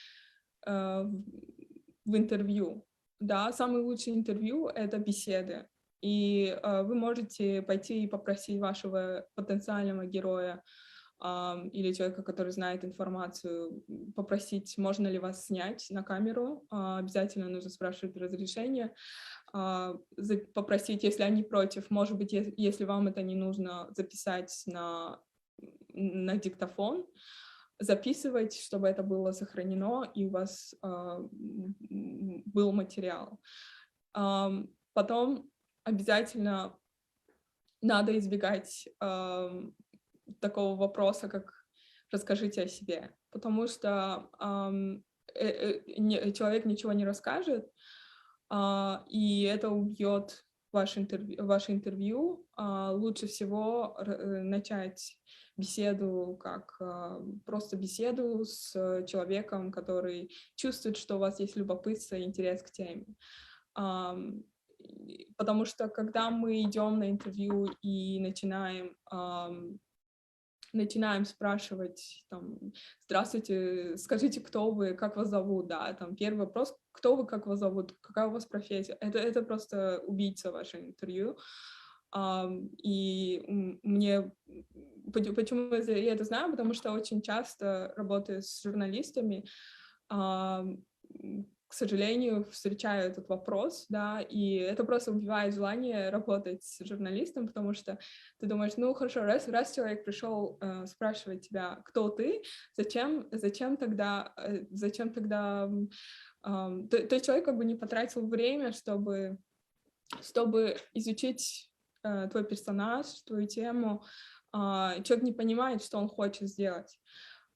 интервью. Да, самый лучший интервью — это беседы. И вы можете пойти и попросить вашего потенциального героя или человека, который знает информацию, попросить, можно ли вас снять на камеру. Обязательно нужно спрашивать разрешение. Попросить, если они против, может быть, если вам это не нужно, записать на диктофон, записывать, чтобы это было сохранено, и у вас был материал. Потом обязательно надо избегать такого вопроса, как «расскажите о себе», потому что человек ничего не расскажет, и это убьет ваше интервью. Лучше всего начать беседу, просто беседу с человеком, который чувствует, что у вас есть любопытство и интерес к теме. Потому что когда мы идем на интервью и начинаем спрашивать, там, здравствуйте, скажите, кто вы, как вас зовут, да, там, первый вопрос, кто вы, как вас зовут, какая у вас профессия, это просто убийца ваше интервью. И почему я это знаю, потому что очень часто работаю с журналистами, к сожалению, встречаю этот вопрос, да, и это просто убивает желание работать с журналистом, потому что ты думаешь, ну, хорошо, раз человек пришел спрашивать тебя, кто ты, зачем тогда то есть человек как бы не потратил время, чтобы чтобы изучить твой персонаж, твою тему. Человек не понимает, что он хочет сделать.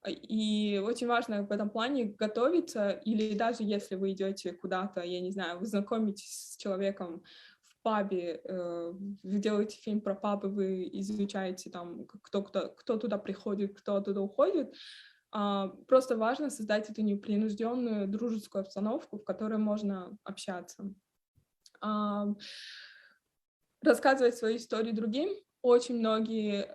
И очень важно в этом плане готовиться, или даже если вы идете куда-то, я не знаю, вы знакомитесь с человеком в пабе, вы делаете фильм про пабы, вы изучаете там, кто туда приходит, кто оттуда уходит. Просто важно создать эту непринужденную дружескую обстановку, в которой можно общаться. Рассказывать свою историю другим. Очень многие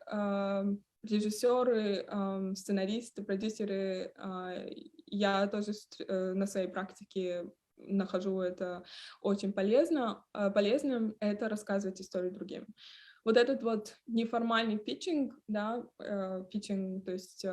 режиссеры, сценаристы, продюсеры, я тоже на своей практике нахожу это очень полезным, это рассказывать историю другим. Вот этот вот неформальный питчинг, да, питчинг, то есть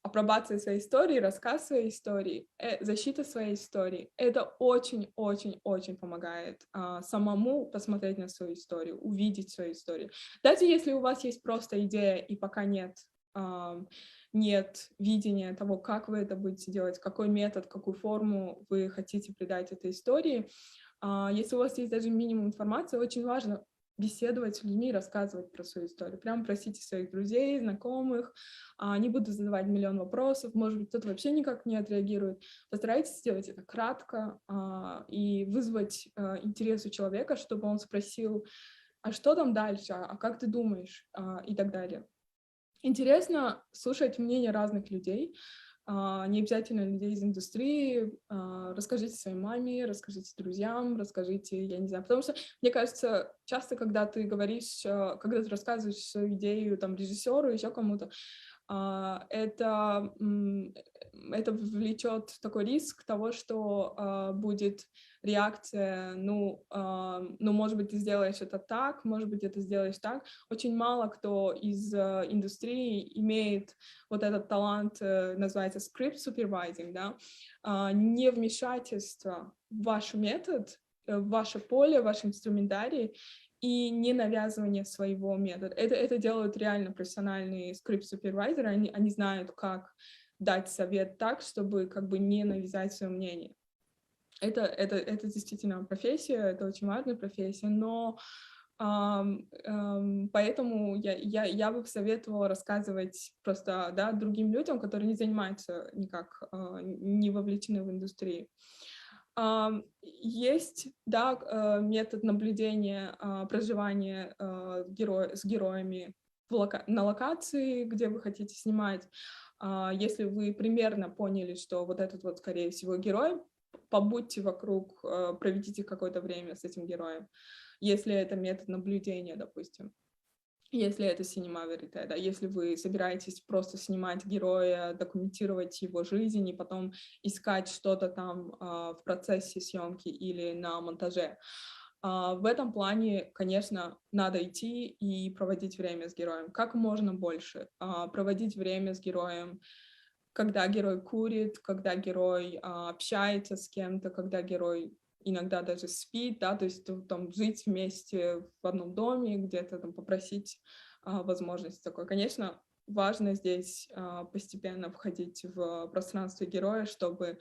апробация своей истории, рассказ своей истории, защита своей истории, это очень-очень-очень помогает самому посмотреть на свою историю, увидеть свою историю. Даже если у вас есть просто идея и пока нет видения того, как вы это будете делать, какой метод, какую форму вы хотите придать этой истории, если у вас есть даже минимум информации, очень важно беседовать с людьми, рассказывать про свою историю. Прям просите своих друзей, знакомых, не буду задавать миллион вопросов, может быть, кто-то вообще никак не отреагирует. Постарайтесь сделать это кратко и вызвать интерес у человека, чтобы он спросил, а что там дальше, а как ты думаешь, и так далее. Интересно слушать мнение разных людей, не обязательно людей из индустрии. Расскажите своей маме, расскажите друзьям, расскажите, я не знаю, потому что, мне кажется, часто, когда ты говоришь, когда ты рассказываешь свою идею там режиссеру, еще кому-то, это влечет такой риск того, что будет реакция, может быть, ты сделаешь это так, может быть, это сделаешь так. Очень мало кто из индустрии имеет вот этот талант, называется script supervising, да, не вмешательство в ваш метод, в ваше поле, в ваш инструментарий, и не навязывание своего метода. Это делают реально профессиональные скрипт-супервайзеры, они знают, как дать совет так, чтобы как бы не навязать свое мнение. Это действительно профессия, это очень важная профессия, но поэтому я бы советовала рассказывать просто, да, другим людям, которые не занимаются никак, не вовлечены в индустрию. Есть, да, метод наблюдения проживания с героями на локации, где вы хотите снимать. Если вы примерно поняли, что вот этот вот, скорее всего, герой, побудьте вокруг, проведите какое-то время с этим героем, если это метод наблюдения, допустим. Если это синема верите, да, если вы собираетесь просто снимать героя, документировать его жизнь и потом искать что-то там в процессе съемки или на монтаже. В этом плане, конечно, надо идти и проводить время с героем. Как можно больше проводить время с героем, когда герой курит, когда герой общается с кем-то, когда герой иногда даже спит, да, то есть там жить вместе в одном доме, где-то там попросить возможность такой. Конечно, важно здесь постепенно входить в пространство героя, чтобы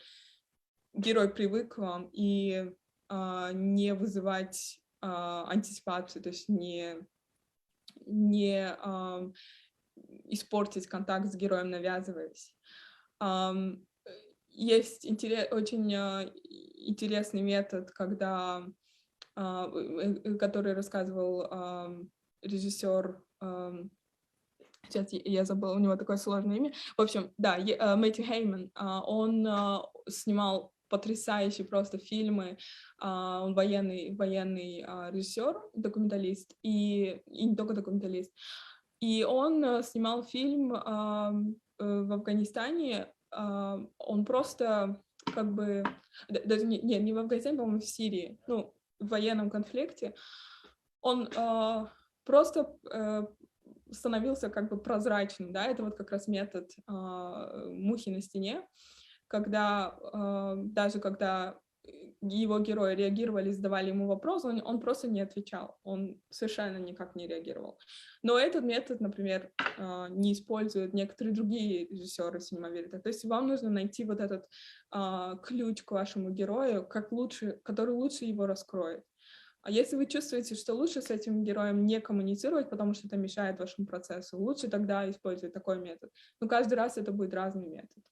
герой привык к вам и не вызывать антиципацию, то есть не испортить контакт с героем, навязываясь. Есть очень интересный метод, который рассказывал режиссер, сейчас я забыла, у него такое сложное имя. В общем, да, Мэтью Хейман, он снимал потрясающие просто фильмы, он военный режиссер, документалист, и не только документалист. И он снимал фильм в Афганистане, он просто как бы, даже не в Афганистане, по-моему, в Сирии, в военном конфликте, он просто становился как бы прозрачным, да, это вот как раз метод мухи на стене, когда даже когда его герои реагировали, задавали ему вопрос, он просто не отвечал, он совершенно никак не реагировал. Но этот метод, например, не используют некоторые другие режиссеры Cinema Verite. То есть вам нужно найти вот этот ключ к вашему герою, который лучше его раскроет. А если вы чувствуете, что лучше с этим героем не коммуницировать, потому что это мешает вашему процессу, лучше тогда использовать такой метод. Но каждый раз это будет разный метод.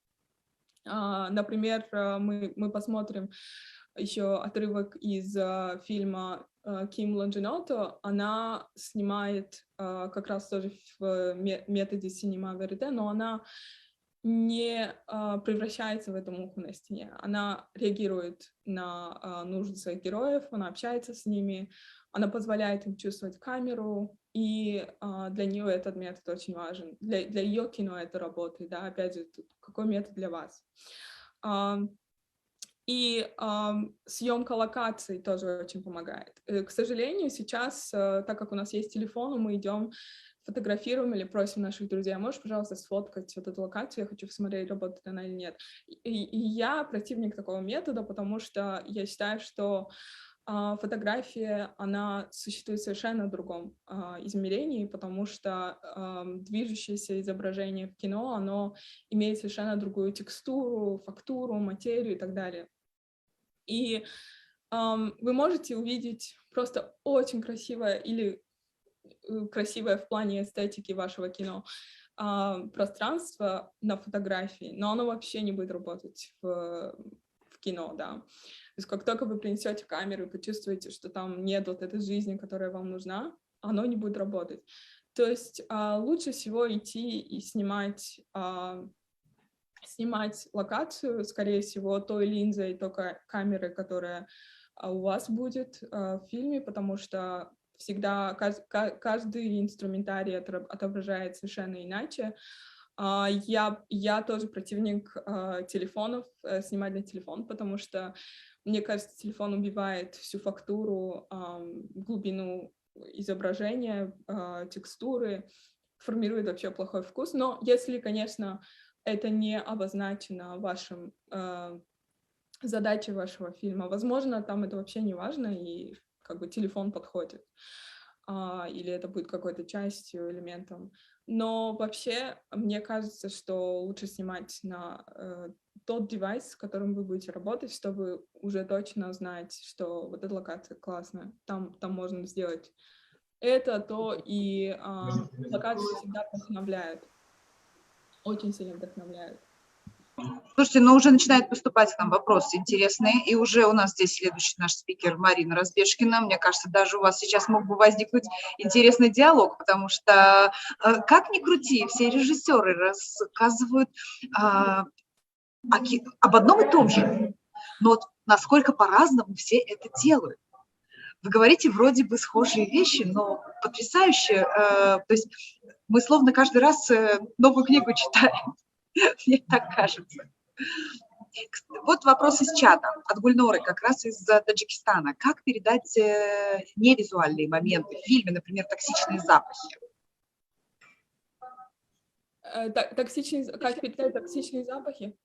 Например, мы посмотрим еще отрывок из фильма Ким Лонжинотто. Она снимает как раз тоже в методе Cinema Verite, но она не превращается в эту муху на стене. Она реагирует на нужды своих героев, она общается с ними, она позволяет им чувствовать камеру, и для нее этот метод очень важен. Для ее кино это работает, да, опять же, какой метод для вас. И съемка локаций тоже очень помогает. К сожалению, сейчас, так как у нас есть телефон, мы идем, фотографируем или просим наших друзей: можешь, пожалуйста, сфоткать вот эту локацию, я хочу посмотреть, работает она или нет. И я противник такого метода, потому что я считаю, что фотография, она существует в совершенно другом измерении, потому что движущееся изображение в кино, оно имеет совершенно другую текстуру, фактуру, материю и так далее. И вы можете увидеть просто очень красивое или красивое в плане эстетики вашего кино пространство на фотографии, но оно вообще не будет работать в кино, да. То есть как только вы принесете камеру и почувствуете, что там нет вот этой жизни, которая вам нужна, оно не будет работать. То есть лучше всего идти и снимать локацию, скорее всего, той линзой, той камерой, которая у вас будет в фильме, потому что всегда каждый инструментарий отображает совершенно иначе. Я тоже противник телефонов, снимать на телефон, потому что, мне кажется, телефон убивает всю фактуру, глубину изображения, текстуры, формирует вообще плохой вкус. Но если, конечно, это не обозначено вашим задачей вашего фильма, возможно, там это вообще не важно, и как бы телефон подходит, или это будет какой-то частью, элементом. Но вообще, мне кажется, что лучше снимать на тот девайс, с которым вы будете работать, чтобы уже точно знать, что вот эта локация классная, там можно сделать это, то, и локации всегда вдохновляют, очень сильно вдохновляют. Слушайте, ну уже начинают поступать к нам вопросы интересные, и уже у нас здесь следующий наш спикер Марина Разбежкина. Мне кажется, даже у вас сейчас мог бы возникнуть интересный диалог, потому что, как ни крути, все режиссеры рассказывают об одном и том же, но вот насколько по-разному все это делают. Вы говорите вроде бы схожие вещи, но потрясающе. То есть мы словно каждый раз новую книгу читаем. Мне так кажется. Вот вопрос из чата от Гульноры, как раз из Таджикистана. Как передать невизуальные моменты в фильме, например, токсичные запахи? Как передать токсичные запахи?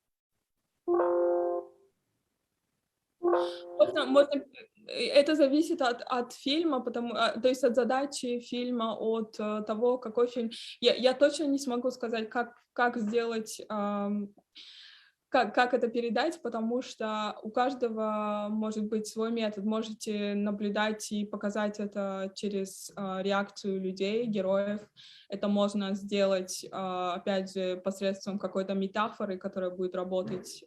Это зависит от фильма, то есть от задачи фильма, от того, какой фильм. Я точно не смогу сказать, как сделать, как это передать, потому что у каждого может быть свой метод. Можете наблюдать и показать это через реакцию людей, героев. Это можно сделать, опять же, посредством какой-то метафоры, которая будет работать,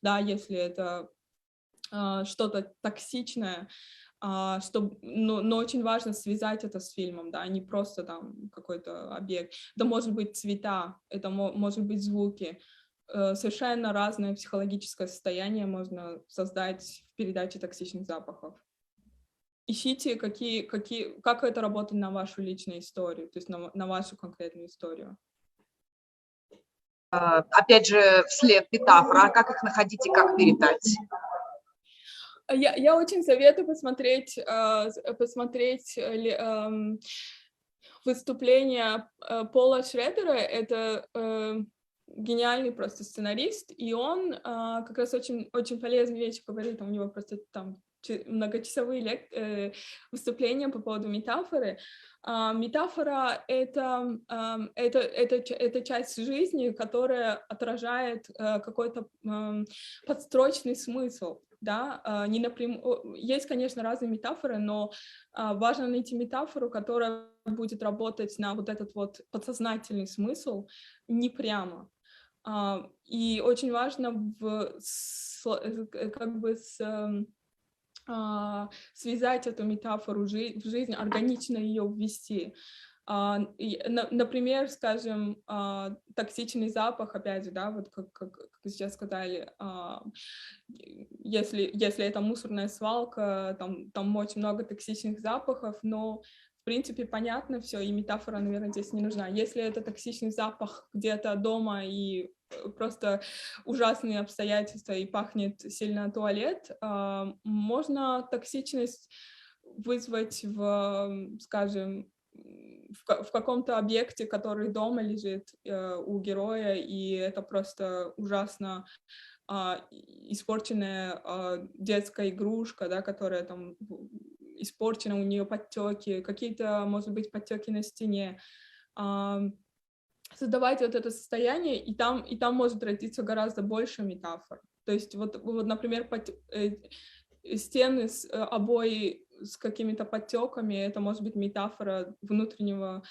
да, если это что-то токсичное, но очень важно связать это с фильмом, да, не просто там какой-то объект. Это может быть цвета, это может быть звуки. Совершенно разное психологическое состояние можно создать в передаче токсичных запахов. Ищите, как это работает на вашу личную историю, то есть на вашу конкретную историю. Опять же, вслед метафора, как их находить и как передать? Я очень советую посмотреть выступление Пола Шредера. Это гениальный просто сценарист, и он как раз очень, очень полезные вещи говорит, у него просто там многочасовые выступления по поводу метафоры. Метафора — это часть жизни, которая отражает какой-то подстрочный смысл. Да, не напрямую. Есть, конечно, разные метафоры, но важно найти метафору, которая будет работать на вот этот вот подсознательный смысл не прямо. И очень важно связать эту метафору в жизнь, органично ее ввести. Например, скажем, токсичный запах, опять же, да, вот как сейчас сказали, если это мусорная свалка, там очень много токсичных запахов, но в принципе понятно все, и метафора, наверное, здесь не нужна. Если это токсичный запах где-то дома и просто ужасные обстоятельства и пахнет сильно туалет, можно токсичность вызвать скажем, в каком-то объекте, который дома лежит у героя, и это просто ужасно испорченная детская игрушка, да, которая там испорчена, у нее подтеки, какие-то, может быть, подтеки на стене. Создавать вот это состояние, и там может родиться гораздо больше метафор. То есть вот например, стены, обои с какими-то подтеками, это может быть метафора внутреннего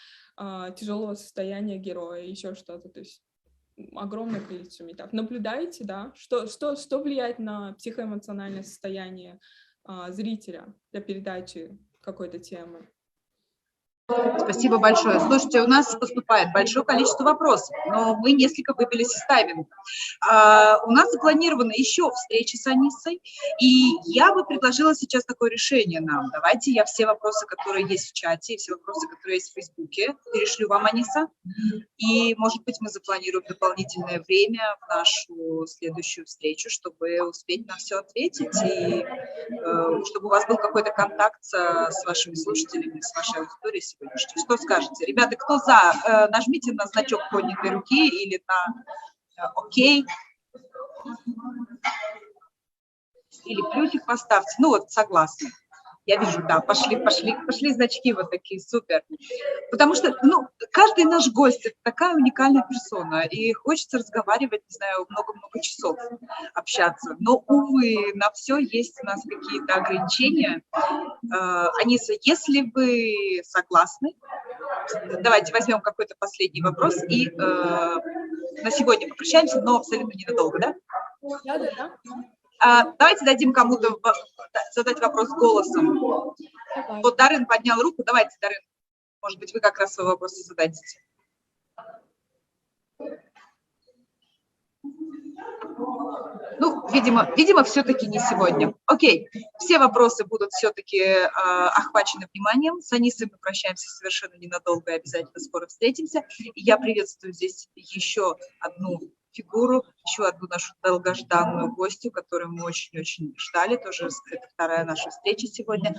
тяжелого состояния героя, еще что-то. То есть огромное количество метафор. Наблюдаете, да, что влияет на психоэмоциональное состояние зрителя для передачи какой-то темы? Спасибо большое. Слушайте, у нас поступает большое количество вопросов, но мы несколько выбились из тайминга. У нас запланированы еще встречи с Анисой, и я бы предложила сейчас такое решение нам. Давайте я все вопросы, которые есть в чате, и все вопросы, которые есть в Фейсбуке, перешлю вам, Аниса, и, может быть, мы запланируем дополнительное время в нашу следующую встречу, чтобы успеть на все ответить, и чтобы у вас был какой-то контакт с вашими слушателями, с вашей аудиторией сегодняшней. Что скажете? Ребята, кто за? Нажмите на значок поднятой руки или на «Окей». Или плюсик поставьте. Ну вот, согласны. Я вижу, да, пошли значки вот такие, супер. Потому что, ну, каждый наш гость – это такая уникальная персона, и хочется разговаривать, не знаю, много-много часов, общаться. Но, увы, на все есть у нас какие-то ограничения. Аниса, если вы согласны, давайте возьмем какой-то последний вопрос и на сегодня попрощаемся, но абсолютно ненадолго, да? Да. Давайте дадим кому-то задать вопрос голосом. Давай. Вот Дарын поднял руку. Давайте, Дарын, может быть, вы как раз свой вопрос зададите. Ну, видимо, все-таки не сегодня. Окей, все вопросы будут все-таки охвачены вниманием. С Анисой мы прощаемся совершенно ненадолго и обязательно скоро встретимся. И я приветствую здесь еще одну фигуру, еще одну нашу долгожданную гостью, которую мы очень-очень ждали. Тоже это вторая наша встреча сегодня.